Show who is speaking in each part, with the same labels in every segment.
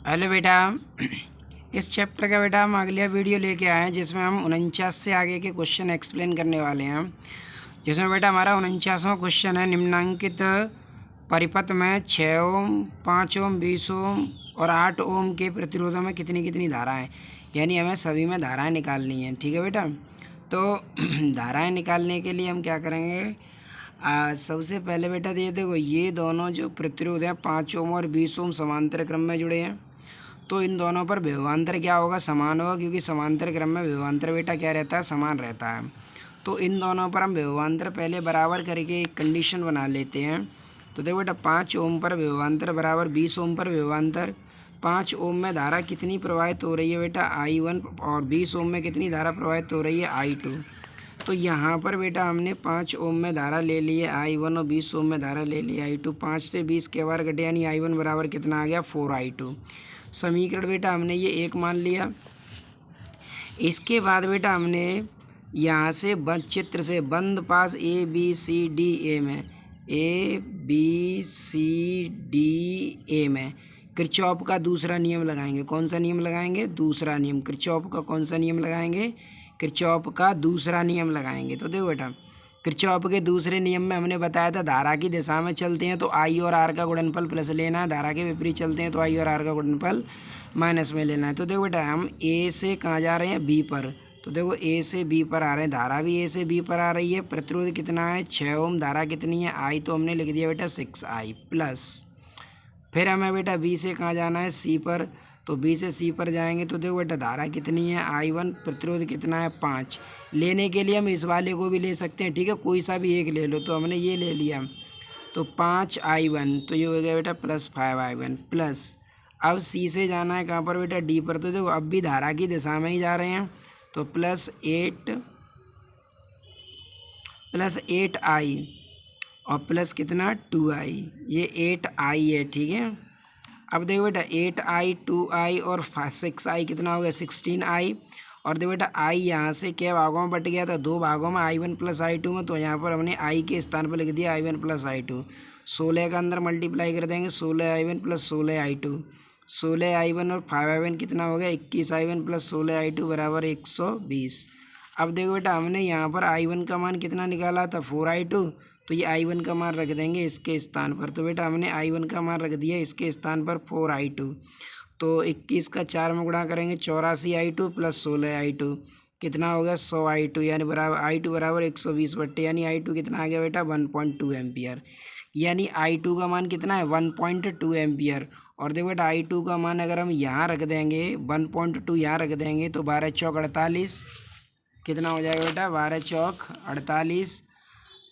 Speaker 1: Hello बेटा। इस chapter का बेटा हम अगला वीडियो लेके आए हैं जिसमें हम 49 से आगे के क्वेश्चन एक्सप्लेन करने वाले हैं। जिसमें बेटा हमारा 49वां क्वेश्चन है, निम्नांकित परिपथ में 6 ओम, 5 ओम, 20 ओम और 8 ओम के प्रतिरोधों में कितनी कितनी धाराएं, यानी हमें सभी में धाराएं निकालनी हैं। ठीक है बेटा। तो धाराएं निकालने के लिए हम क्या करेंगे, सबसे पहले बेटा ये देखो, ये दोनों जो प्रतिरोध हैं 5 ओम और 20 ओम समांतर क्रम में जुड़े हैं, तो इन दोनों पर विभवांतर क्या होगा, समान होगा, क्योंकि समांतर क्रम में विभवांतर बेटा क्या रहता है, समान रहता है। तो इन दोनों पर हम विभवांतर पहले बराबर करके एक कंडीशन बना लेते हैं। तो देखो बेटा, 5 ओम पर विभवांतर बराबर 20 ओम पर विभवांतर। 5 ओम में धारा कितनी प्रवाहित हो रही है बेटा, I1, और 20 ओम में कितनी धारा प्रवाहित हो रही है, I2। तो यहाँ पर बेटा हमने 5 ओम में धारा ले ली है I1 और 20 ओम में धारा ले ली है I2। 5 से 20 के बार घटे, यानी I1 बराबर कितना आ गया, 4I2। समीकरण बेटा हमने ये एक मान लिया। इसके बाद बेटा हमने यहाँ से बंद चित्र से बंद पास ABCDA में ABCDA में किरचॉफ का दूसरा नियम लगाएंगे। कौन सा नियम लगाएंगे, दूसरा नियम। किरचॉफ का कौन सा नियम लगाएंगे, किरचॉफ का दूसरा नियम लगाएंगे। तो देखो बेटा, किरचॉफ के दूसरे नियम में हमने बताया था धारा की दिशा में चलते हैं तो I और R का गुणनफल प्लस लेना है, धारा के विपरीत चलते हैं तो I और R का गुणनफल माइनस में लेना है। तो देखो बेटा, हम A से कहाँ जा रहे हैं, B पर। तो देखो A से B पर आ रहे हैं, धारा भी A से B पर आ रही है। प्रतिरोध कितना है, 6 ओम। धारा कितनी है, I, तो हमने लिख दिया बेटा 6I प्लस। फिर हमें बेटा B से कहाँ जाना है, C पर। तो B से C पर जाएंगे तो देखो बेटा, धारा कितनी है I1, प्रतिरोध कितना है 5। लेने के लिए हम इस वाले को भी ले सकते हैं, ठीक है, कोई सा भी एक ले लो। तो हमने ये ले लिया, तो 5I1, तो ये हो गया बेटा प्लस 5I1 प्लस। अब C से जाना है कहाँ पर बेटा, D पर। तो देखो अब भी धारा की दिशा में ही जा रहे हैं, तो प्लस 8I और प्लस कितना 2I, ये 8I है, ठीक है। अब देखो बेटा 8I, 2I और 6I कितना हो गया, 16I। और देखो बेटा I यहाँ से क्या भागों में बट गया था, 2 भागों में, I1 प्लस I2 में। तो यहाँ पर हमने I के स्थान पर लिख दिया I1 प्लस I2। 16 का अंदर मल्टीप्लाई कर देंगे, 16I1 प्लस 16I2। 16I1 और 5I1 कितना हो गया, 21I1 प्लस 16I2 बराबर 120। अब देखो बेटा, हमने यहाँ पर I1 का मान कितना निकाला था, 4I2। तो ये I1 का मान रख देंगे इसके स्थान पर। तो बेटा हमने I1 का मान रख दिया इसके स्थान पर 4I2। तो 21 का 4 में गुणा करेंगे, 84I2 प्लस 16I2 कितना हो गया, 100I2, यानी बराबर I2 बराबर 120 बट्टे, यानी I2 कितना आ गया बेटा, 1.2 एम्पियर। यानी I2 का मान कितना है, 1.2 एम्पियर। और देखो बेटा I2 का मान अगर हम यहाँ रख देंगे, 1.2 यहाँ रख देंगे, तो 12 चौक 48 कितना हो जाएगा बेटा, 12 चौक 48।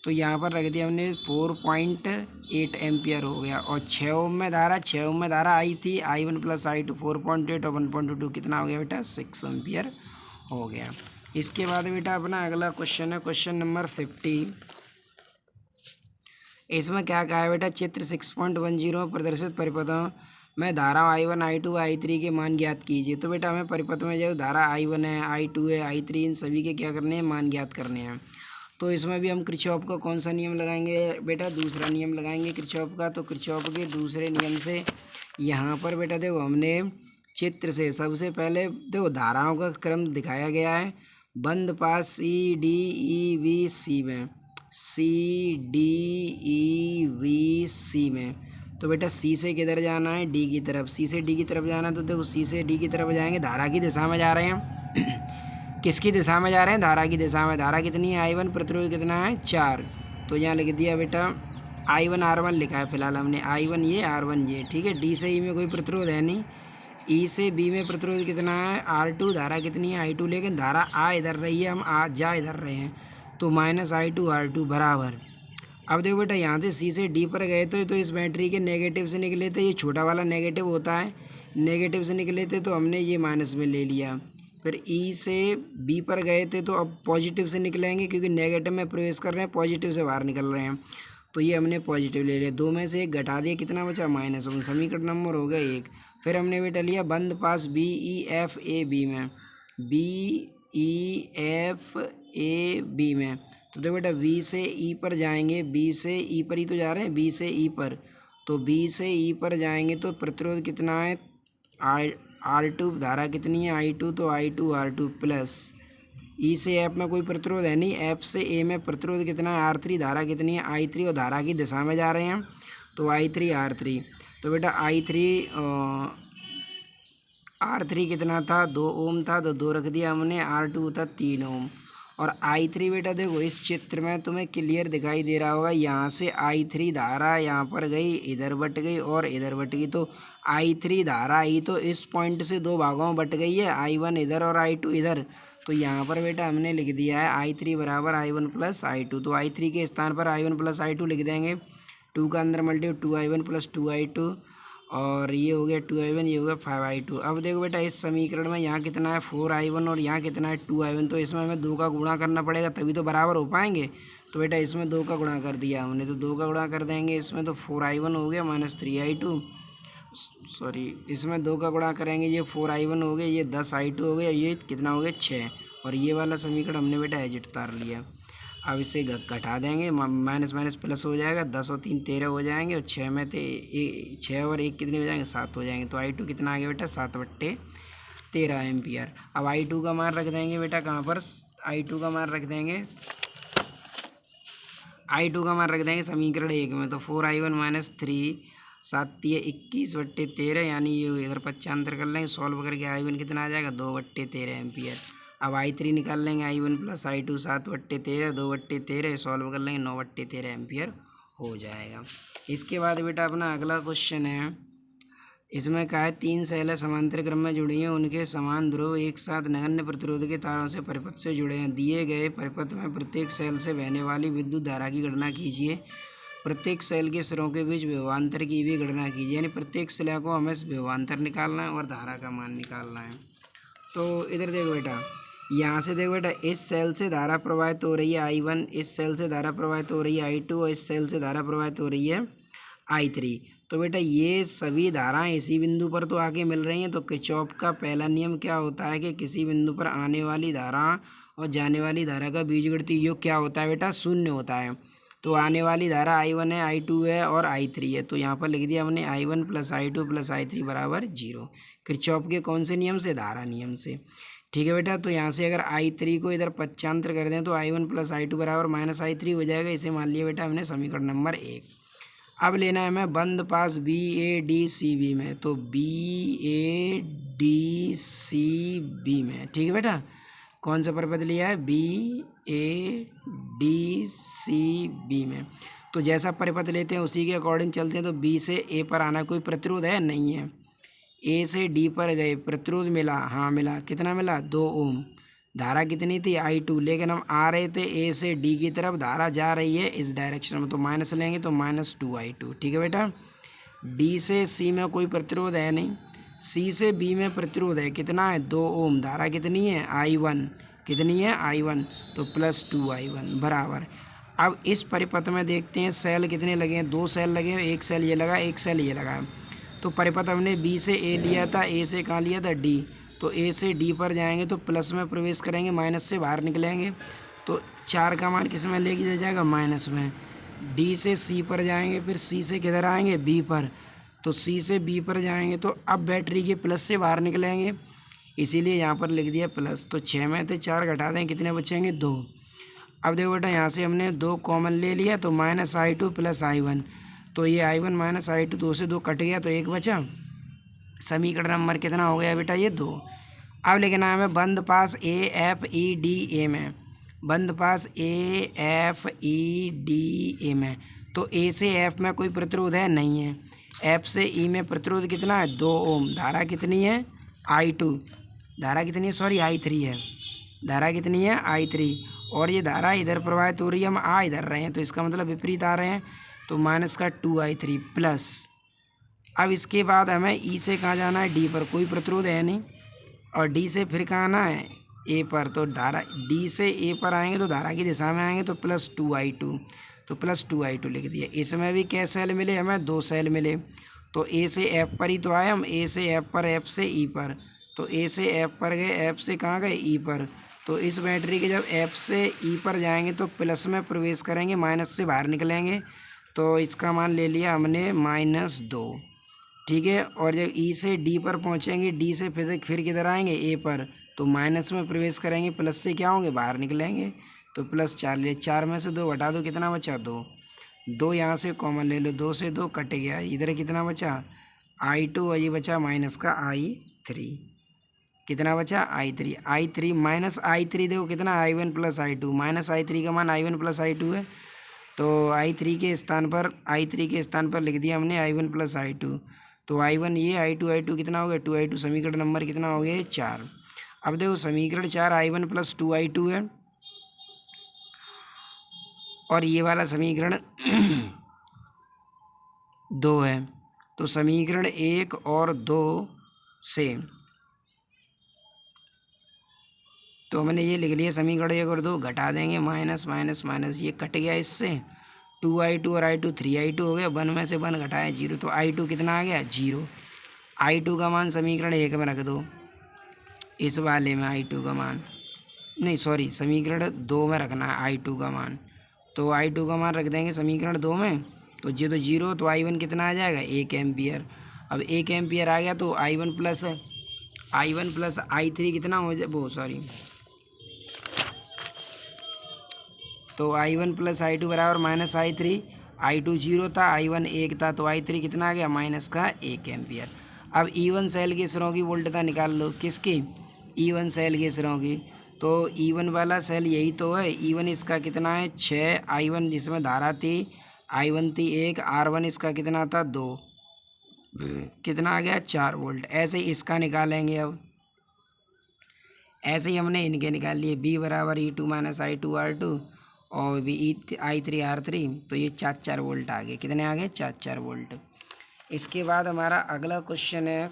Speaker 1: तो यहाँ पर रख दिया हमने 4.8 एम्पियर हो गया। और 6 ओम में धारा आई थी I1 प्लस I2 4.8 और 1.2 कितना हो गया बेटा, 6 एम्पियर हो गया। इसके बाद बेटा अपना अगला क्वेश्चन है, क्वेश्चन नंबर 50। इसमें क्या कहा है बेटा, चित्र 6.10 प्रदर्शित परिपथों में धारा I1, I2, I3 के मान ज्ञात कीजिए। तो बेटा हमें परिपथ में जो धारा I1 है, I2 है, I3, इन सभी के क्या करने हैं, मान ज्ञात करने हैं। तो इसमें भी हम किरचॉफ का कौन सा नियम लगाएंगे बेटा, दूसरा नियम लगाएंगे किरचॉफ का। तो किरचॉफ के दूसरे नियम से यहाँ पर बेटा देखो, हमने चित्र से सबसे पहले देखो धाराओं का क्रम दिखाया गया है, बंद पास CDEVC में, CDEVC में। तो बेटा C से किधर जाना है, D की तरफ। C से D की तरफ जाना है, तो देखो C से D की तरफ जाएंगे, धारा की दिशा में जा रहे हैं। किसकी दिशा में जा रहे हैं, धारा की दिशा में। धारा कितनी है I1, प्रतिरोध कितना है 4। तो यहाँ लिख दिया बेटा I1 R1 लिखा है फिलहाल हमने, I1 ये, R1 ये, ठीक है। D से E में कोई प्रतिरोध है नहीं। E से B में प्रतिरोध कितना है R2, धारा कितनी है I2, लेकिन धारा आ इधर रही है, हम आ जा इधर रहे हैं, तो माइनस I2 R2 बराबर। अब देखो बेटा यहाँ से C से D पर गए तो इस बैटरी के नेगेटिव से निकले थे, ये छोटा वाला नेगेटिव होता है, नेगेटिव से निकले थे तो हमने ये माइनस में ले लिया। फिर E से B पर गए थे तो अब पॉजिटिव से निकलेंगे, क्योंकि नेगेटिव में प्रवेश कर रहे हैं, पॉजिटिव से बाहर निकल रहे हैं, तो ये हमने पॉजिटिव ले लिया। 2 में से 1 घटा दिया, कितना बचा, माइनस। समीकरण नंबर हो गया 1। फिर हमने बेटा लिया बंद पास BEFAB में, BEFAB में। तो देखो बेटा B से E पर जाएंगे, B से E पर ही तो जा रहे हैं, B से E पर। तो B से E पर जाएंगे तो प्रतिरोध कितना है R2 धारा कितनी है I2, तो I2 R2 प्लस ई से एफ में कोई प्रतिरोध है नहीं, एफ से ए में प्रतिरोध कितना है R3, धारा कितनी है I3 और धारा की दिशा में जा रहे हैं तो I3 R3। तो बेटा R3 कितना था 2 ओम था तो 2 रख दिया हमने, R2 था 3 ओम। और I3 बेटा देखो इस चित्र में तुम्हें क्लियर दिखाई दे रहा होगा, यहाँ से I3 धारा यहाँ पर गई, इधर बट गई और इधर बट गई, तो I3 धारा ही तो इस पॉइंट से 2 भागों में बट गई है, I1 इधर और I2 इधर। तो यहाँ पर बेटा हमने लिख दिया है I3 बराबर I1 प्लस I2। तो I3 के स्थान पर I1 प्लस I2 लिख देंगे, 2 का अंदर मल्टीप्लाई 2I1 प्लस 2I2 और ये हो गया 2I1, ये हो गया 5I2। अब देखो बेटा इस समीकरण में यहाँ कितना है 4I1 और यहाँ कितना है 2I1, तो इसमें हमें 2 का गुणा करना पड़ेगा तभी तो बराबर हो पाएंगे। तो बेटा इसमें 2 का गुणा कर दिया हमने, तो 2 का गुणा कर देंगे इसमें, तो 4I1 हो गया माइनस 3I2, सॉरी इसमें 2 का गुणा करेंगे, ये 4I1 हो गया, ये 10I2 हो गया, ये कितना हो गया 6। और ये वाला समीकरण हमने बेटा एजिट उतार लिया। अब इसे घटा देंगे, माइनस माइनस प्लस हो जाएगा, 10 और 3 13 हो जाएंगे और 6 में थे 6 और 1 कितने हो जाएंगे 7 हो जाएंगे। तो I2 कितना आ गया बेटा 7/13 एम्पियर। अब I2 का मान रख देंगे बेटा कहाँ पर, I2 का मान रख देंगे, I2 का मान रख देंगे समीकरण 1 में। तो 4I1 माइनस 3 7 21/13, यानी ये इधर 95 कर लेंगे, सॉल्व करके I1 कितना आ जाएगा 2/13 एम्पियर। अब I3 निकाल लेंगे, I1 प्लस I2 7/13, 2/13 सॉल्व कर लेंगे 9/13 एम्पियर हो जाएगा। इसके बाद बेटा अपना अगला क्वेश्चन है, इसमें कहा है 3 सेल समांतर क्रम में जुड़ी हैं, उनके समान ध्रुव एक साथ नगण्य प्रतिरोध के तारों से परिपथ से जुड़े हैं। दिए गए परिपथ में प्रत्येक सेल से बहने वाली विद्युत धारा की गणना कीजिए। प्रत्येक सेल के सिरों के बीच विभवांतर की भी गणना कीजिए, यानी प्रत्येक सेल को हमें विभवांतर निकालना है और धारा का मान निकालना है। तो इधर देखो बेटा, यहाँ से देखो बेटा इस सेल से धारा प्रवाहित हो रही है I1, इस सेल से धारा प्रवाहित हो रही है I2 और इस सेल से धारा प्रवाहित हो रही है I3। तो बेटा ये सभी धाराएं इसी बिंदु पर तो आके मिल रही हैं। तो किरचॉफ का पहला नियम क्या होता है कि किसी बिंदु पर आने वाली धारा और जाने वाली धारा का बीजगणितीय योग क्या होता है बेटा, शून्य होता है। तो आने वाली धारा I1 है, I2 है और I3 है। तो यहाँ पर लिख दिया हमने I1 plus I2 plus I3 बराबर 0, किरचॉफ के कौन से नियम से, धारा नियम से। ठीक है बेटा, तो यहाँ से अगर I3 को इधर 95 कर दें तो I1 प्लस I2 बराबर माइनस I3 हो जाएगा। इसे मान लिया बेटा हमने समीकरण नंबर 1। अब लेना है हमें बंद पास BADCB में, तो BADCB में, ठीक है बेटा, कौन सा परिपथ लिया है BADCB में। तो जैसा परिपथ लेते हैं उसी के अकॉर्डिंग चलते हैं। तो B से A पर आना, कोई प्रतिरोध है नहीं है, A से D पर गए, प्रतिरोध मिला, हाँ मिला, कितना मिला 2 ओम। धारा कितनी थी I2, लेकिन हम आ रहे थे A से D की तरफ, धारा जा रही है इस डायरेक्शन में, तो माइनस लेंगे तो माइनस 2I2। ठीक है बेटा, D से C में कोई प्रतिरोध है नहीं, C से B में प्रतिरोध है, कितना है 2 ओम, धारा कितनी है I1, कितनी है I1, तो प्लस 2I1 बराबर। अब इस परिपथ में देखते हैं सेल कितने लगे हैं, 2 सेल लगे हैं, एक सेल ये लगा, एक सेल ये लगा। तो परिपथ हमने B से A लिया था, A से कहाँ लिया था D, तो A से D पर जाएंगे तो प्लस में प्रवेश करेंगे, माइनस से बाहर निकलेंगे, तो 4 का मान किस में लेके जाएगा, माइनस में। D से C पर जाएंगे, फिर C से किधर आएंगे B पर, तो C से B पर जाएंगे तो अब बैटरी के प्लस से बाहर निकलेंगे, इसीलिए यहाँ पर लिख दिया प्लस। तो 6 में से 4 घटा दें, कितने बचेंगे 2। अब देखो बेटा यहाँ से हमने 2 कॉमन ले लिया, तो माइनस I2 प्लस I1, तो ये I1 माइनस I2 2 से 2 कट गया तो 1 बचा। समीकरण नंबर कितना हो गया बेटा, ये 2। अब लिखना है हमें बंद पास AFEDA में, बंद पास AFEDA में। तो A से F में कोई प्रतिरोध है नहीं है, F से E में प्रतिरोध कितना है 2 ओम, धारा कितनी है I2, धारा कितनी है सॉरी I3 है, धारा कितनी है I3, और ये धारा इधर प्रवाहित हो रही है, हम आ इधर रहे हैं तो इसका मतलब विपरीत आ रहे हैं, तो माइनस का 2I3 प्लस। अब इसके बाद हमें E से कहाँ जाना है, D पर, कोई प्रतिरोध है नहीं, और D से फिर कहाँ आना है A पर, तो धारा D से A पर आएंगे तो धारा की दिशा में आएंगे तो प्लस 2I2, तो प्लस 2I2 लिख दिया। इसमें भी क्या सेल मिले हमें, 2 सेल मिले, तो A से F पर ही तो आए हम, A से F पर, F से E पर, तो A से F पर गए, F से कहाँ गए E पर, तो इस बैटरी के जब F से E पर जाएंगे तो प्लस में प्रवेश करेंगे, माइनस से बाहर निकलेंगे, तो इसका मान ले लिया हमने -2। ठीक है। और जब ई से डी पर पहुँचेंगे, डी से फिर किधर आएंगे ए पर, तो माइनस में प्रवेश करेंगे, प्लस से क्या होंगे बाहर निकलेंगे, तो +4 ले, 4 में से 2 घटा दो, कितना बचा 2, 2 यहाँ से कॉमन ले लो, 2 से 2 कट गया, इधर कितना बचा I2 और ये बचा माइनस का I3, कितना बचा I3, I3 माइनस I3 देखो कितना I1 plus I2, minus I3 का मान I1 प्लस I2 है, तो I3 के स्थान पर लिख दिया हमने I1 प्लस I2, तो I1 ये I2 कितना हो गया 2I2, समीकरण नंबर कितना हो गया 4। अब देखो समीकरण 4 I1 प्लस 2I2 है, और ये वाला समीकरण 2 है, तो समीकरण 1 और 2 से तो हमने ये लिख लिया, समीकरण 1 और 2 घटा देंगे, माइनस माइनस माइनस ये कट गया, इससे 2I2 और I2 3I2 हो गया, 1 में से 1 घटाया 0, तो I2 कितना आ गया 0। I2 का मान समीकरण 1 में रख दो, इस वाले में I2 का मान नहीं, सॉरी समीकरण 2 में रखना है I2 का मान, तो I2 का मान रख देंगे समीकरण 2 में, तो 0 तो I1 कितना आ जाएगा 1 एम्पियर। अब 1 एम्पियर आ गया तो I1 प्लस I3 कितना हो जाए, वो सॉरी, तो I1 प्लस I2 बराबर माइनस I3, I2 0 था, I1 1 था, तो I3 कितना आ गया माइनस का 1 एम्पियर। अब E1 सेल के सिरों की वोल्टता निकाल लो, किसकी E1 सेल के सिरों की, तो E1 वाला सेल यही तो है, E1 इसका कितना है 6, I1 जिसमें धारा थी I1 थी 1, R1 इसका कितना था 2, कितना आ गया 4 वोल्ट। ऐसे ही इसका निकालेंगे, अब ऐसे ही हमने इनके निकाल लिए, B बराबर E2 माइनस I2 R2 और I3 R3, तो ये 4 वोल्ट आ गए, कितने आ गए 4 वोल्ट। इसके बाद हमारा अगला क्वेश्चन है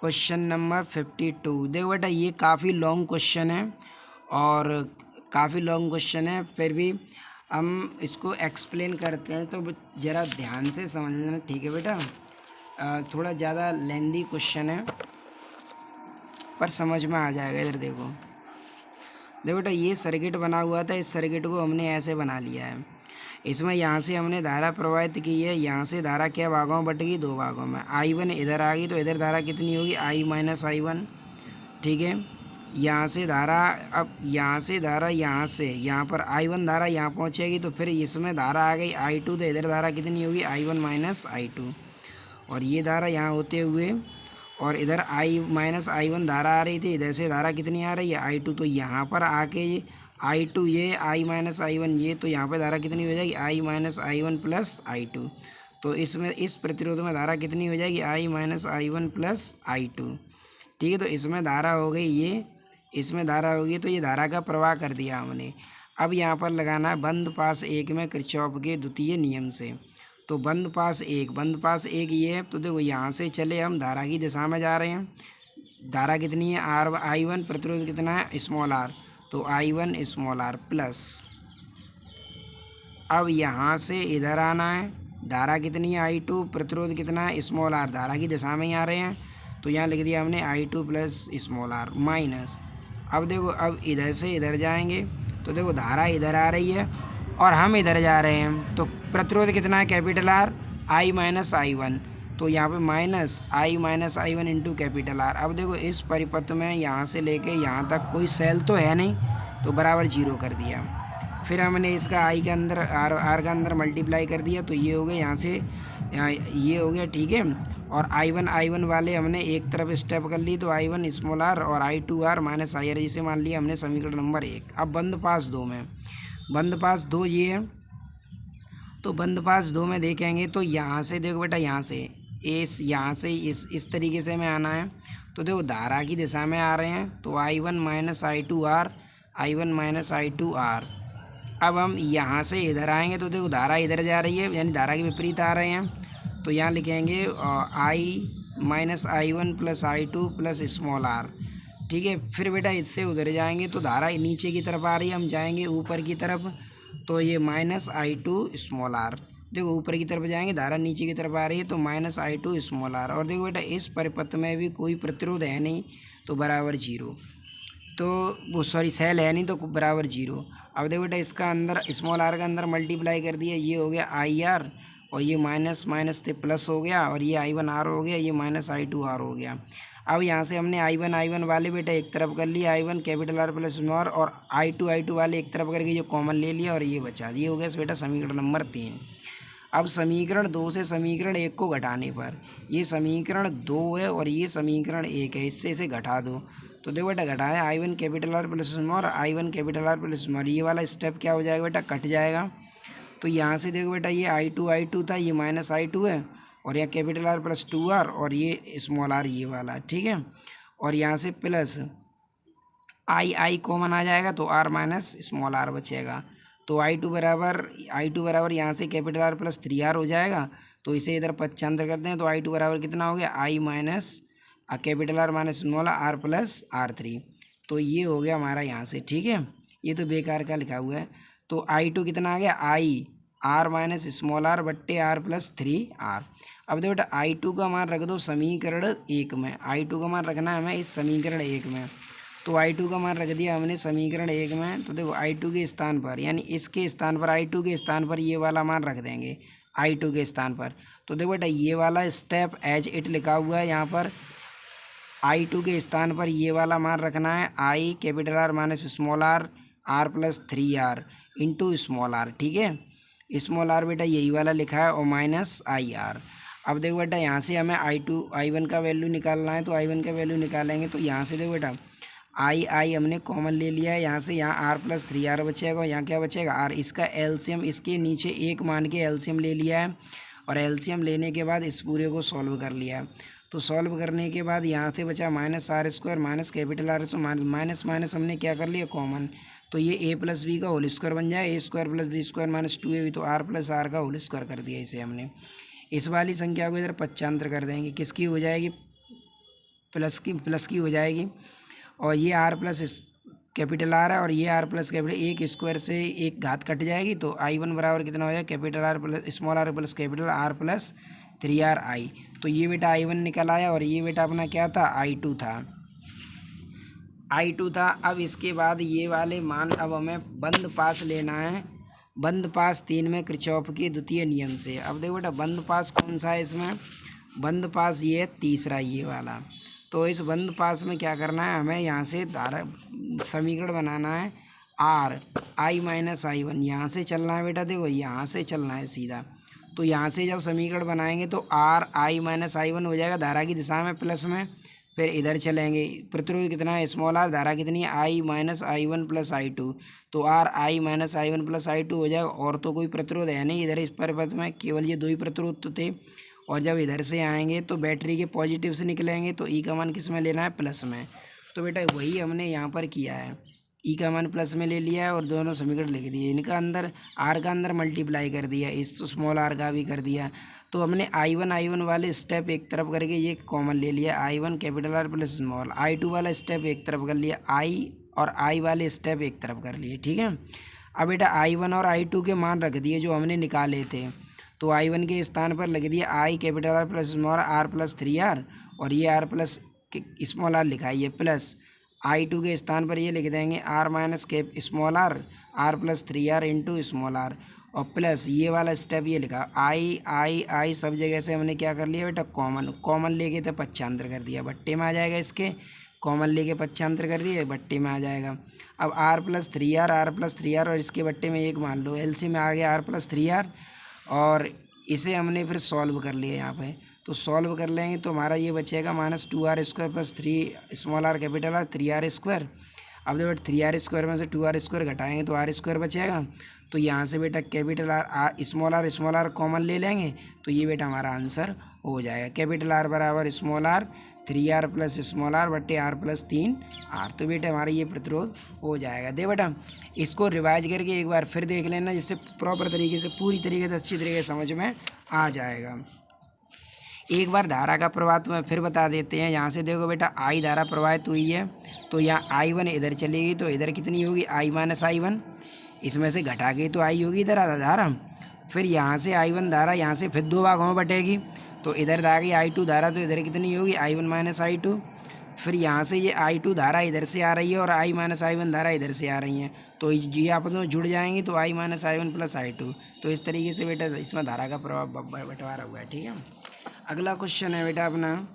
Speaker 1: क्वेश्चन नंबर 52। देखो बेटा ये काफ़ी लॉन्ग क्वेश्चन है, और काफ़ी लॉन्ग क्वेश्चन है, फिर भी हम इसको एक्सप्लेन करते हैं, तो ज़रा ध्यान से समझना, ठीक है बेटा। थोड़ा ज़्यादा लेंदी क्वेश्चन है पर समझ में आ जाएगा। इधर देखो बेटा ये सर्किट बना हुआ था, इस सर्किट को हमने ऐसे बना लिया है, इसमें यहाँ से हमने धारा प्रवाहित की है, यहाँ से धारा क्या भागों में बट गई 2 भागों में, I1 इधर आ गई तो इधर धारा कितनी होगी I माइनस I1, ठीक है। यहाँ से धारा, अब यहाँ से धारा यहाँ से यहाँ पर I1 धारा यहाँ पहुँचेगी, तो फिर इसमें धारा आ गई I2, तो इधर धारा कितनी होगी I1 माइनस I2, और ये धारा यहाँ होते हुए और इधर I माइनस I1 धारा आ रही थी, इधर से धारा कितनी आ रही है I2, तो यहाँ पर आके ये I2 ये I माइनस I1 ये, तो यहाँ पर धारा कितनी हो जाएगी I minus I1 plus I2, तो इसमें इस प्रतिरोध में धारा कितनी हो जाएगी I minus I1 plus I2, ठीक है। तो इसमें धारा हो गई ये, इसमें धारा होगी, तो ये धारा का प्रवाह कर दिया हमने। अब यहाँ पर लगाना है बंद पास 1 में किरचॉफ के द्वितीय नियम से, तो बंद पास 1 ये है, तो देखो यहाँ से चले हम धारा की दिशा में जा रहे हैं, धारा कितनी है I1, प्रतिरोध कितना है स्मॉल r, तो I1 स्मॉल r प्लस, अब यहाँ से इधर आना है, धारा कितनी है I2, प्रतिरोध कितना है स्मॉल r, धारा की दिशा में ही आ रहे हैं, तो यहाँ लिख दिया हमने I2 plus small r minus. अब देखो अब इधर से इधर जाएंगे, तो देखो धारा इधर आ रही है और हम इधर जा रहे हैं, तो प्रतिरोध कितना है capital R I minus I1, तो यहाँ पे minus I minus I1 into capital R। अब देखो इस परिपथ में यहाँ से लेके यहाँ तक कोई सेल तो है नहीं, तो बराबर 0 कर दिया। फिर हमने इसका I के अंदर R का अंदर मल्टीप्लाई कर दिया, तो ये हो गया यहाँ से ये हो गया, ठीक है। और I1 वाले हमने एक तरफ स्टेप कर ली, तो I1 स्मॉल r और I2 r माइनस IR जिसे मान लिया हमने समीकरण नंबर 1। अब बंद पास 2 में, बंद पास 2 ये है, तो बंद पास 2 में देखेंगे तो यहाँ से देखो बेटा यहाँ से इस तरीके से में आना है, तो देखो धारा की दिशा में आ रहे हैं, तो I1 माइनस I2 R। अब हम यहाँ से इधर आएंगे, तो देखो धारा इधर जा रही है, यानी धारा के विपरीत आ रहे हैं, तो यहाँ लिखेंगे I minus I1 plus I2 plus small r, ठीक है। फिर बेटा इससे उधर जाएंगे तो धारा नीचे की तरफ आ रही है, हम जाएंगे ऊपर की तरफ, तो ये माइनस I2 स्मॉल r, देखो ऊपर की तरफ जाएंगे धारा नीचे की तरफ आ रही है, तो माइनस I2 स्मॉल r। और देखो बेटा इस परिपथ में भी कोई प्रतिरोध है नहीं, तो बराबर 0, तो वो सॉरी सेल है नहीं, तो बराबर 0। अब देखो बेटा इसका अंदर स्मॉल r का अंदर मल्टीप्लाई कर दिया, ये हो गया IR और ये माइनस माइनस से प्लस हो गया और ये I1R हो गया, ये माइनस I2R हो गया। अब यहाँ से हमने I1 वाले बेटा एक तरफ कर लिया, I1 capital R plus small, और I2 वाले एक तरफ करके जो कॉमन ले लिया और ये बचा। ये हो गया बेटा समीकरण नंबर 3। अब समीकरण 2 से समीकरण 1 को घटाने पर, ये समीकरण 2 है और ये समीकरण 1 है, इससे इसे घटा दो तो देखो बेटा घटाया I1 capital R plus small, I1 capital R plus small, ये वाला स्टेप क्या हो जाएगा बेटा, कट जाएगा। तो यहाँ से देखो बेटा ये I2 था, ये माइनस I2 है, और यहाँ कैपिटल R प्लस 2R और ये स्मॉल r ये वाला, ठीक है। और यहाँ से प्लस I कॉमन आ जाएगा तो R माइनस स्मॉल r बचेगा। तो I2 बराबर यहाँ से कैपिटल R प्लस 3R हो जाएगा। तो इसे इधर पक्षांतर करते हैं तो I2 बराबर कितना हो गया, I minus capital R minus small R plus R3। तो ये हो गया हमारा यहाँ से, ठीक है। ये तो बेकार का लिखा हुआ है। तो I2 कितना आ गया, I R minus small r बट्टे R प्लस 3R। अब देखो बेटा I2 का मान रख दो समीकरण 1 में, I2 का मान रखना है हमें इस समीकरण 1 में। तो I2 का मान रख दिया हमने समीकरण 1 में। तो देखो I2 के स्थान पर, यानी इसके स्थान पर, I2 के स्थान पर ये वाला मान रख देंगे I2 के स्थान पर। तो देखो बेटा ये वाला स्टेप एज इट लिखा हुआ है यहाँ पर, I2 के स्थान पर ये वाला मान रखना है I capital R minus small R plus 3R into small r, ठीक है। स्मॉल r बेटा यही वाला लिखा है और माइनस IR। अब देखो बेटा यहाँ से हमें I1 का वैल्यू निकालना है, तो I1 का वैल्यू निकालेंगे। तो यहाँ से देखो बेटा I हमने कॉमन ले लिया है, यहाँ से यहाँ R प्लस 3R बचेगा और यहाँ क्या बचेगा R। इसका एलसीएम, इसके नीचे एक मान के एलसीएम ले लिया है और एलसीएम लेने के बाद इस पूरे को सॉल्व कर लिया है। तो सॉल्व करने के बाद यहाँ से बचा minus R² minus capital R, तो माइनस माइनस हमने क्या कर लिया कॉमन। तो ये a प्लस बी का होल स्क्वायर बन जाए, A² plus B² minus 2ab, तो R प्लस R का होल स्क्वायर कर दिया इसे हमने। इस वाली संख्या को इधर पक्षांतर कर देंगे, किसकी हो जाएगी, प्लस की हो जाएगी। और ये R प्लस कैपिटल R है और ये R प्लस कैपिटल, एक स्क्वायर से एक घात कट जाएगी। तो I1 बराबर कितना हो जाएगा, capital R plus small r plus capital R plus 3RI। तो ये बेटा I1 निकल आया और ये बेटा अपना क्या था, I2 था। अब इसके बाद ये वाले मान अब हमें बंद पास लेना है, बंद पास 3 में किरचॉफ के द्वितीय नियम से। अब देखो बेटा बंद पास कौन सा है इसमें, बंद पास ये है तीसरा, ये वाला। तो इस बंद पास में क्या करना है, हमें यहाँ से धारा समीकरण बनाना है R I माइनस I1, यहाँ से चलना है बेटा, देखो यहाँ से चलना है सीधा। तो यहाँ से जब समीकरण बनाएंगे तो R I माइनस I1 हो जाएगा धारा की दिशा में प्लस में, फिर इधर चलेंगे, प्रतिरोध कितना है स्मॉल r, धारा कितनी है I minus I1 plus I2। तो R I minus I1 plus I2 हो जाएगा। और तो कोई प्रतिरोध है नहीं इधर, इस परिपथ में केवल ये 2 ही प्रतिरोध तो थे। और जब इधर से आएंगे तो बैटरी के पॉजिटिव से निकलेंगे, तो ई का मान किस में लेना है, प्लस में। तो बेटा वही हमने यहाँ पर किया है, ई का मान प्लस में ले लिया है और दोनों समीकरण लिख दिए। इनका अंदर R का अंदर मल्टीप्लाई कर दिया, इस स्मॉल r का भी कर दिया। तो हमने I1 वाले स्टेप एक तरफ करके ये कॉमन ले लिया, I1 capital R plus small, I2 वाला स्टेप एक तरफ कर लिया, I और I वाले स्टेप एक तरफ कर लिए, ठीक है। अब बेटा I1 और I2 के मान रख दिए जो हमने निकाले थे। तो I1 के स्थान पर लिख दिया I capital R plus small R plus 3R, और ये R प्लस स्मॉल r लिखा है ये, प्लस I2 के स्थान पर ये लिख देंगे R minus cap small R plus 3R into small r, और प्लस ये वाला स्टेप ये लिखा I सब जगह से हमने क्या कर लिया बेटा, कॉमन लेके तो पक्षांतर कर दिया, बट्टे में आ जाएगा, इसके कॉमन लेके पक्षांतर कर दिए, बट्टे में आ जाएगा। अब R प्लस 3R और इसके बट्टे में एक मान लो, एलसी में आ गया R प्लस 3R, और इसे हमने फिर सॉल्व कर लिया यहाँ पे। तो सॉल्व कर लेंगे तो हमारा ये बचेगा minus 2R² plus 3 small r capital R 3R²। अब देखो 3R² में से 2R² घटाएंगे तो R² बचेगा। तो यहाँ से बेटा capital R small r common ले लेंगे, तो ये बेटा हमारा आंसर हो जाएगा। कैपिटल R बराबर small r 3R plus small r बट्टे R प्लस 3R। तो बेटा हमारा ये प्रतिरोध हो जाएगा। दे बेटा इसको रिवाइज करके एक बार फिर देख लेना, जिससे प्रॉपर तरीके से पूरी तरीके से अच्छी तरीके से समझ में आ जाएगा। एक बार धारा का प्रवाह तो फिर बता देते हैं। यहाँ से देखो बेटा I धारा प्रवाहित हुई है, तो यहाँ I1 इधर चलेगी, तो इधर कितनी होगी I माइनस I1, इसमें से घटा के तो I होगी इधर धारा। फिर यहाँ से I1 धारा यहाँ से फिर 2 भागों में बटेगी, तो इधर आ गई I2 धारा, तो इधर कितनी होगी I1 माइनस I2। फिर यहाँ से ये I2 धारा इधर से आ रही है और I माइनस I1 धारा इधर से आ रही हैं, तो ये आपस में जुड़ जाएंगी तो I minus I1 plus I2। तो इस तरीके से बेटा इसमें धारा का प्रभाव बंटवारा हुआ है। ठीक है, अगला क्वेश्चन है बेटा अपना,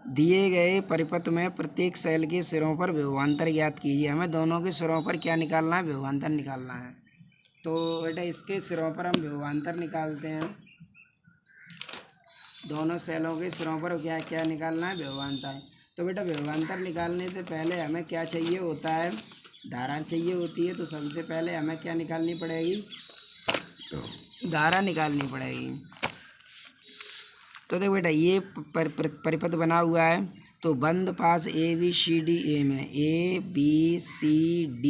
Speaker 1: दिए गए परिपथ में प्रत्येक सेल के सिरों पर विभवांतर ज्ञात कीजिए। हमें दोनों के सिरों पर क्या निकालना है? विभवांतर निकालना है। तो बेटा इसके सिरों पर हम विभवांतर निकालते हैं। दोनों सेलों के सिरों पर क्या क्या निकालना है? विभवांतर। तो बेटा विभवांतर निकालने से पहले हमें क्या चाहिए होता है? धारा चाहिए होती है। तो सबसे पहले हमें क्या निकालनी पड़ेगी? तो धारा निकालनी पड़ेगी। तो देखो बेटा ये परिपथ बना हुआ है, तो बंद पास ABCD में, ABCD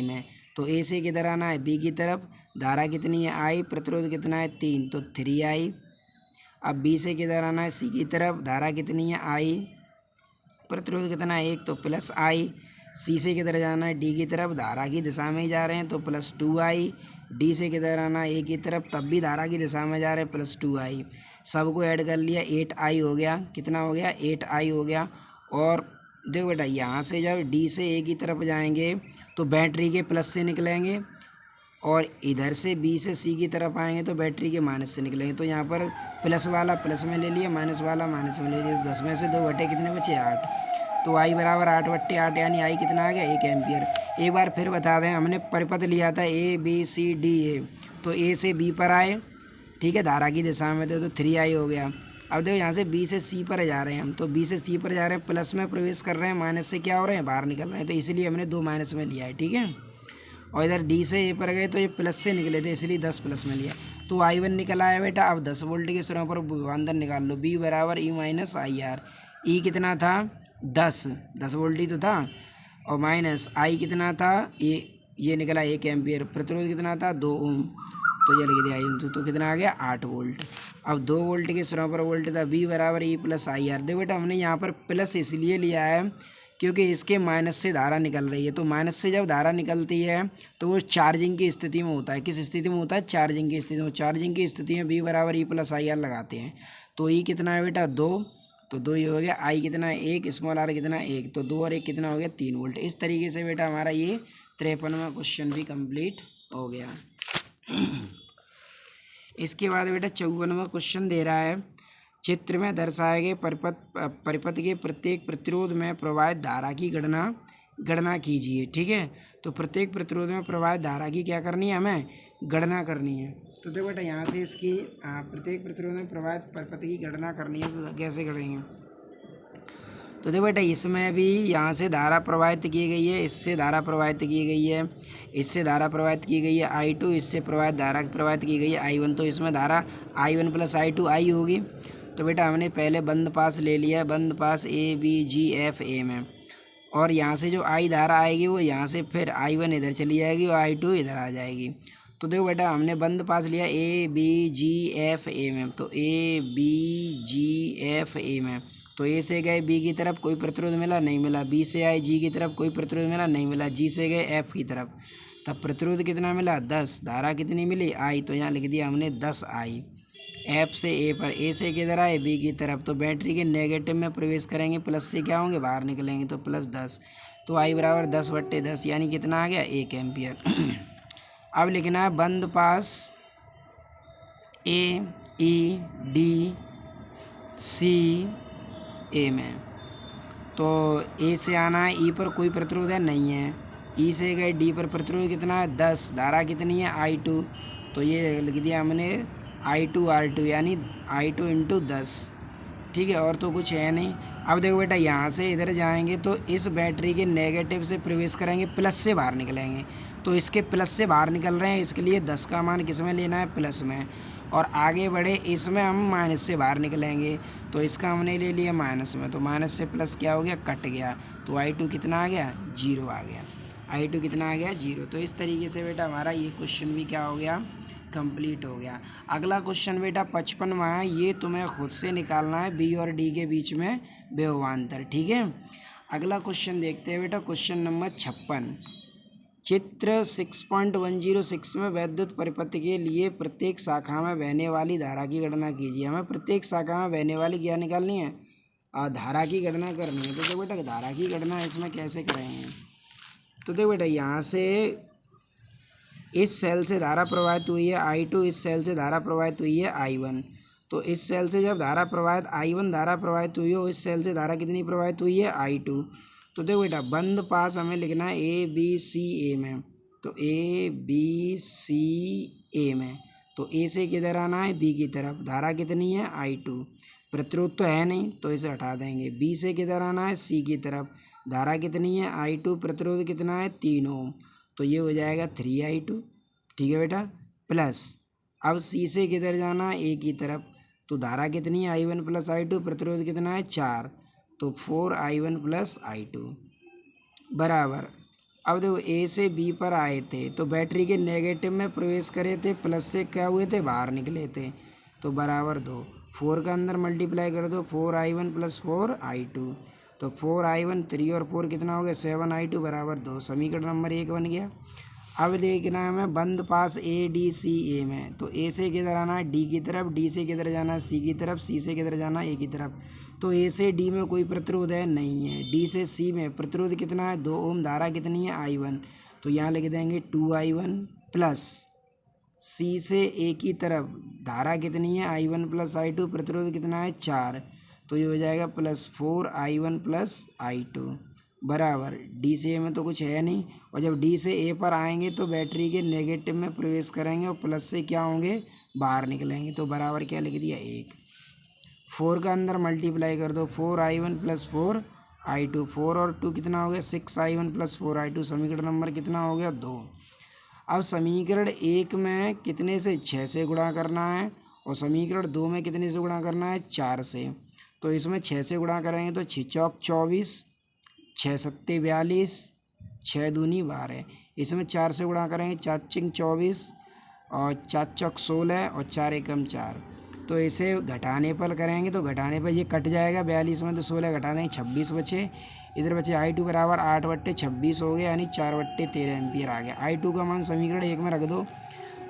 Speaker 1: में, तो A से किधर आना है? B की तरफ। धारा कितनी है? I। प्रतिरोध कितना है? 3, तो 3I। अब B से किधर आना है? C की तरफ। धारा कितनी है? I। प्रतिरोध कितना है? 1, तो प्लस I। C से किधर जाना है? D की तरफ। धारा की दिशा में ही जा रहे हैं तो प्लस 2I। D से किधर आना है? A की तरफ, तब भी धारा की दिशा में जा रहे हैं, प्लस 2I। सबको ऐड कर लिया, 8I हो गया। कितना हो गया? 8I हो गया। और देखो बेटा यहाँ से जब D से A की तरफ जाएंगे तो बैटरी के प्लस से निकलेंगे, और इधर से B से C की तरफ आएंगे तो बैटरी के माइनस से निकलेंगे। तो यहाँ पर प्लस वाला प्लस में ले लिया, माइनस वाला माइनस में ले लिया। 10 में से 2 बटे कितने बचे? 8। तो I बराबर 8/8, यानी I कितना आ गया? 1 एम्पियर। एक बार फिर बता दें, हमने परिपथ लिया था ABCDA, तो A से B पर आए, ठीक है, धारा की दिशा में, तो 3I हो गया। अब देखो यहाँ से B से C पर जा रहे हैं हम, तो B से C पर जा रहे हैं, प्लस में प्रवेश कर रहे हैं, माइनस से क्या हो रहे हैं? बाहर निकल रहे हैं, तो इसलिए हमने 2 माइनस में लिया है। ठीक है, और इधर D से A पर गए तो ये प्लस से निकले थे, इसलिए 10 प्लस में लिया। तो I1 निकल आया बेटा। अब 10 वोल्ट के सिरों पर विभवांतर निकाल लो। B बराबर E माइनस IR। E कितना था? 10 वोल्ट ही तो था, और माइनस I कितना था? ये निकला 1 एम्पियर। प्रतिरोध कितना था? 2 ओम। तो ये लिख दिया तो कितना आ गया? 8 वोल्ट। अब 2 वोल्ट के सिरों पर वोल्ट था। B बराबर E प्लस IR। देखो बेटा हमने यहाँ पर प्लस इसलिए लिया है क्योंकि इसके माइनस से धारा निकल रही है। तो माइनस से जब धारा निकलती है तो वो चार्जिंग की स्थिति में होता है। किस स्थिति में होता है? चार्जिंग की स्थिति में। चार्जिंग की स्थिति में B बराबर E प्लस IR लगाते हैं। तो E कितना है बेटा? 2, तो 2 ये हो गया। I कितना है? 1, स्मॉल r कितना? 1, तो 2 और 1 कितना हो गया? 3 वोल्ट। इस तरीके से बेटा हमारा ये 53वां क्वेश्चन भी कंप्लीट हो गया। इसके बाद बेटा 54वां क्वेश्चन दे रहा है, चित्र में दर्शाए गए परिपथ के प्रत्येक प्रतिरोध में प्रवाहित धारा की गणना कीजिए। ठीक है, तो प्रत्येक प्रतिरोध में प्रवाहित धारा की क्या करनी है? हमें गणना करनी है। तो देखो बेटा यहाँ से इसकी प्रत्येक प्रतिरोध में प्रवाहित परिपथ की गणना करनी है, तो कैसे करेंगे? तो देखो बेटा इसमें भी यहाँ से धारा प्रवाहित की गई है, इससे धारा प्रवाहित की गई है, इससे धारा प्रवाहित की गई है I2, इससे धारा प्रवाहित की गई है I1। तो इसमें धारा I1 प्लस I2 I होगी। तो बेटा हमने पहले बंद पास ले लिया, बंद पास ABGFA में, और यहाँ से जो I धारा आएगी वो यहाँ से फिर I1 इधर चली जाएगी और I2 इधर आ जाएगी। तो देखो बेटा हमने बंद पास लिया ABGFA में, तो ABGFA में, तो A से गए B की तरफ, कोई प्रतिरोध मिला? नहीं मिला। B से आए G की तरफ, कोई प्रतिरोध मिला? नहीं मिला। G से गए F की तरफ, तब प्रतिरोध कितना मिला? 10। धारा कितनी मिली? I। तो यहाँ लिख दिया हमने 10I। F से A पर, A से किधर आए? B की तरफ, तो बैटरी के नेगेटिव में प्रवेश करेंगे, प्लस से क्या होंगे? बाहर निकलेंगे, तो प्लस 10। तो I बराबर 10/10, यानी कितना आ गया? 1 एम्पियर। अब लिखना है बंद पास AEDCA में, तो A से आना है, E पर कोई प्रतिरोध है? नहीं है। E से गए D पर, प्रतिरोध कितना है? 10। धारा कितनी है? I2। तो ये लिख दिया हमने I2R2, यानी I2 × 10। ठीक है, और तो कुछ है नहीं। अब देखो बेटा यहाँ से इधर जाएंगे तो इस बैटरी के नेगेटिव से प्रवेश करेंगे, प्लस से बाहर निकलेंगे। तो इसके प्लस से बाहर निकल रहे हैं, इसके लिए 10 का मान किस में लेना है? प्लस में। और आगे बढ़े इसमें हम माइनस से बाहर निकलेंगे, तो इसका हमने ले लिया माइनस में, तो माइनस से प्लस क्या हो गया? कट गया। तो I2 कितना आ गया? 0 आ गया। I2 कितना आ गया? 0। तो इस तरीके से बेटा हमारा ये क्वेश्चन भी क्या हो गया? कंप्लीट हो गया। अगला क्वेश्चन बेटा 55वां है, ये तुम्हें खुद से निकालना है B और D के बीच में विभवांतर। ठीक है, अगला क्वेश्चन देखते हैं बेटा, क्वेश्चन नंबर 56। चित्र 6.106 में वैद्युत परिपथ के लिए प्रत्येक शाखा में बहने वाली धारा की गणना कीजिए। हमें प्रत्येक शाखा में बहने वाली क्या निकालनी है? धारा की गणना करनी है। तो देखो बेटा धारा की गणना इसमें कैसे करेंगे, तो देखो बेटा यहाँ से इस सेल से धारा प्रवाहित हुई है I2, इस सेल से धारा प्रवाहित हुई है I1। तो इस सेल से जब धारा प्रवाहित I1 धारा प्रवाहित हुई हो, इस सेल से धारा कितनी प्रवाहित हुई है I2। तो देखो बेटा बंद पास हमें लिखना है ABC में, तो ABC में, तो A से किधर आना है B की तरफ, धारा कितनी है I2, प्रतिरोध तो है नहीं तो इसे हटा देंगे। B से किधर आना है C की तरफ, धारा कितनी है I2, प्रतिरोध कितना है 3 ओम, तो ये हो जाएगा 3I2, ठीक है बेटा। प्लस अब C से किधर जाना है A की तरफ, तो धारा कितनी है I1 प्लस I2, प्रतिरोध कितना है 4, तो 4I1 प्लस I2 बराबर। अब देखो A से B पर आए थे तो बैटरी के नेगेटिव में प्रवेश करे थे, प्लस से क्या हुए थे बाहर निकले थे, तो बराबर 2, 4 का अंदर मल्टीप्लाई कर दो 4I1 प्लस 4I2, तो 4I1 3 और 4 कितना हो गया 7I2 बराबर 2, समीकरण नंबर 1 बन गया। अब देखना है हमें बंद पास ADCA में, तो A से किधर आना है D की तरफ, D से किधर जाना है C की तरफ, C से किधर जाना है A की तरफ, तो A से D में कोई प्रतिरोध है नहीं है, D से C में प्रतिरोध कितना है 2 ओम, धारा कितनी है I1, तो यहाँ लिख देंगे 2I1 प्लस C से A की तरफ धारा कितनी है I1 प्लस I2, प्रतिरोध कितना है 4, तो ये हो जाएगा प्लस 4I1 प्लस I2 बराबर D से A में तो कुछ है नहीं, और जब D से A पर आएंगे तो बैटरी के नेगेटिव में प्रवेश करेंगे और प्लस से क्या होंगे बाहर निकलेंगे, तो बराबर क्या लिख दिया 1, 4 का अंदर मल्टीप्लाई कर दो 4I1 प्लस 4I2, 4 और 2 कितना हो गया 6I1 प्लस 4I2, समीकरण नंबर कितना हो गया 2। अब समीकरण 1 में कितने से 6 से गुणा करना है और समीकरण 2 में कितने से गुणा करना है 4 से, तो इसमें 6 से गुणा करेंगे तो 6 चौक 24, 6 सत्ते 42, 6 दूनी 12, इसमें 4 से गुणा करेंगे 4 चिंग 24 और 4 चौक 16 और 4 एकम 4, तो इसे घटाने पर करेंगे तो घटाने पर ये कट जाएगा 42 में, तो 16 घटा देंगे 26 बचे, इधर बचे I2 बराबर 8/26 हो गया, यानी 4/13 एम्पियर आ गया। I2 का मान समीकरण 1 में रख दो,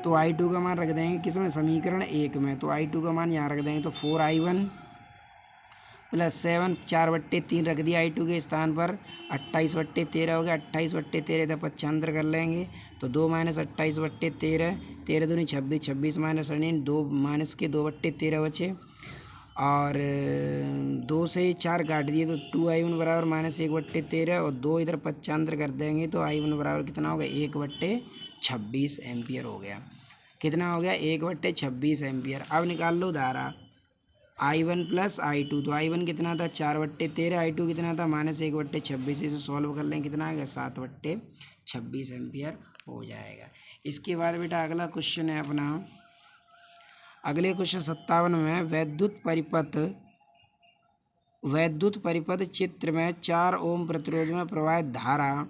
Speaker 1: तो I2 का मान रख देंगे किसमें समीकरण 1 में, तो I2 का मान यहाँ रख देंगे, तो 4I1 प्लस 7 4/3 रख दिया I2 के स्थान पर, 28/13 हो गया, 28/13 इधर पक्षांतर कर लेंगे, तो 2 माइनस 28/13, 13 दूनी 26, 26 माइनस 2 माइनस के 2/13 बचे, और 2 से 4 काट दिए तो 2I1 बराबर माइनस 1/13, और 2 इधर पक्षांतर कर देंगे तो I1 बराबर कितना हो गया 1/26 एम्पियर हो गया, कितना हो गया 1/26 एम्पियर। अब निकाल लो धारा I1 प्लस I2, तो I1 कितना था 4/13, I2 कितना था माइनस 1/26, इसे सॉल्व कर लें कितना आ गया 7/26 एम्पियर हो जाएगा। इसके बाद बेटा अगला क्वेश्चन है अपना, अगले क्वेश्चन 57 में वैद्युत परिपथ चित्र में 4 ओम प्रतिरोध में प्रवाहित धारा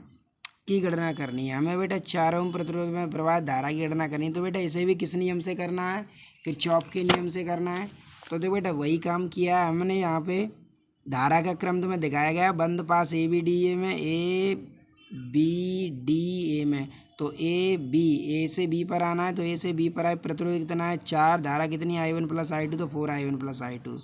Speaker 1: की गणना करनी है। हमें बेटा 4 ओम प्रतिरोध में प्रवाहित धारा की गणना करनी है, तो बेटा इसे भी किस नियम से करना है, किरचॉफ के नियम से करना है। तो देखो बेटा वही काम किया है हमने, यहाँ पे धारा का क्रम तुम्हें दिखाया गया, बंद पास ABDA में ABDA में, तो A से B पर आना है, तो A से B पर आए, प्रतिरोध कितना है 4, धारा कितनी I1 प्लस I2, तो 4I1 प्लस I2,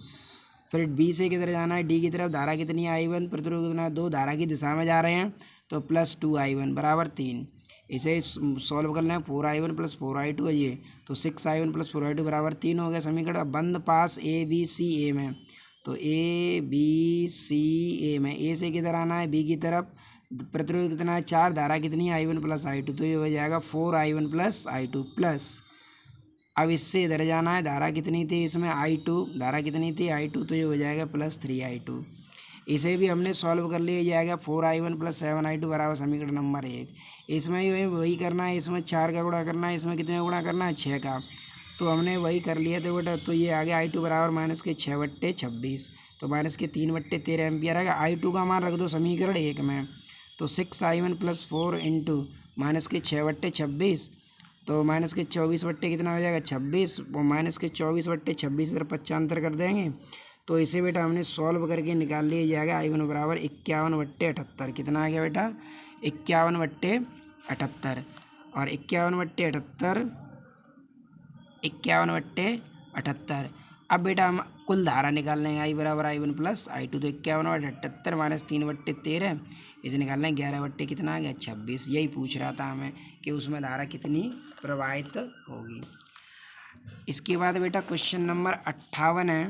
Speaker 1: फिर B से किधर जाना है D की तरफ, धारा कितनी है I1, प्रतिरोध कितना है 2, धारा की दिशा में जा रहे हैं तो प्लस 2I1 बराबर 3, इसे सॉल्व कर लें 4I1 प्लस 4I2 है ये, तो 6I1 प्लस 4I2 बराबर 3 हो गया समीकरण। अब बंद पास ABCA में, तो ABCA में A से किधर आना है B की तरफ, प्रतिरोध कितना है 4, धारा कितनी है I1 प्लस I2, तो ये हो जाएगा 4I1 प्लस I2 प्लस, अब इससे इधर जाना है, धारा कितनी थी इसमें I2, धारा कितनी थी I2, तो ये हो जाएगा प्लस 3I2, इसे भी हमने सॉल्व कर लिया जाएगा 4I1 प्लस 7I2 बराबर समीकरण नंबर 1। इसमें ही वही करना है, इसमें 4 का गुणा करना है, इसमें कितने गुणा करना है 6 का, तो हमने वही कर लिया, तो बेटा तो ये आ गया I2 बराबर माइनस के 6/26, तो माइनस के 3/13 एम्पियर आएगा। I2 का मान रख दो समीकरण 1 में, तो 6I1 प्लस 4 इंटू माइनस के 6/26, तो माइनस के 24 कितना हो जाएगा 26, वो माइनस के 24/26 इधर पक्षांतर कर देंगे, तो इसे बेटा हमने सॉल्व करके निकाल लिया जाएगा I1 बराबर 51/78, कितना आ गया बेटा 51/78, और 51/78 अब बेटा हम कुल धारा निकालना है, आई बराबर I one plus I two, तो 51/78 माइनस 3/13 इसे निकालना है 11 कितना आ गया 26। यही पूछ रहा था हमें कि उसमें धारा कितनी प्रवाहित होगी। इसके बाद बेटा क्वेश्चन नंबर 58 है।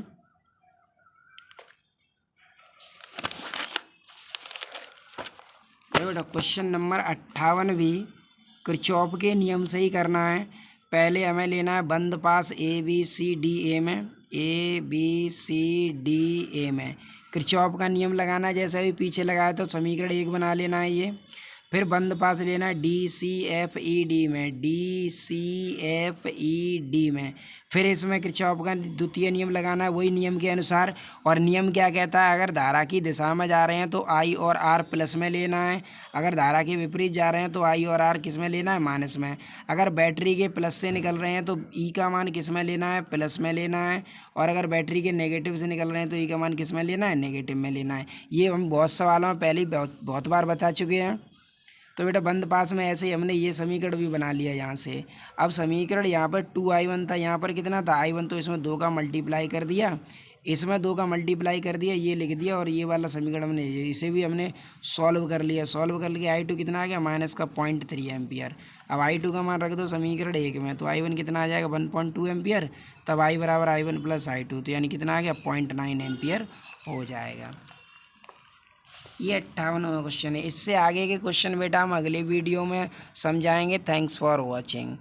Speaker 1: बेटा क्वेश्चन नंबर 58 भी किरचॉफ के नियम से ही करना है। पहले हमें लेना है बंद पास ABCDA में, ABCDA में किरचॉफ का नियम लगाना है, जैसे अभी पीछे लगाया तो समीकरण 1 बना लेना है ये। फिर बंद पास लेना है DCFED में, DCFED में। फिर इसमें किरचॉफ का द्वितीय नियम लगाना है वही नियम के अनुसार। और नियम क्या कहता है, अगर धारा की दिशा में जा रहे हैं तो I और R प्लस में लेना है, अगर धारा के विपरीत जा रहे हैं तो I और R किस में लेना है, माइनस में। अगर बैटरी के प्लस से निकल रहे हैं तो E का मान किस में लेना है, प्लस में लेना है। और अगर बैटरी के नेगेटिव से निकल रहे हैं तो E का मान किस में लेना है, नेगेटिव में लेना है। ये हम बहुत सवालों में पहले ही बहुत बार बता चुके हैं। तो बेटा बंद पास में ऐसे ही हमने ये समीकरण भी बना लिया यहाँ से। अब समीकरण यहाँ पर 2I1 था, यहाँ पर कितना था I1, तो इसमें 2 का मल्टीप्लाई कर दिया, इसमें 2 का मल्टीप्लाई कर दिया, ये लिख दिया। और ये वाला समीकरण हमने इसे भी हमने सॉल्व कर लिया। सॉल्व कर लिया I2 कितना आ गया, -0.3 एम्पियर। अब I2 का मान रख दो समीकरण 1 में, तो I1 कितना आ जाएगा 1.2 एम्पियर। तब I बराबर I1 प्लस I2, तो यानी कितना आ गया 0.9 एम्पियर हो जाएगा। ये 58वां क्वेश्चन है। इससे आगे के क्वेश्चन बेटा हम अगले वीडियो में समझाएंगे। Thanks for watching.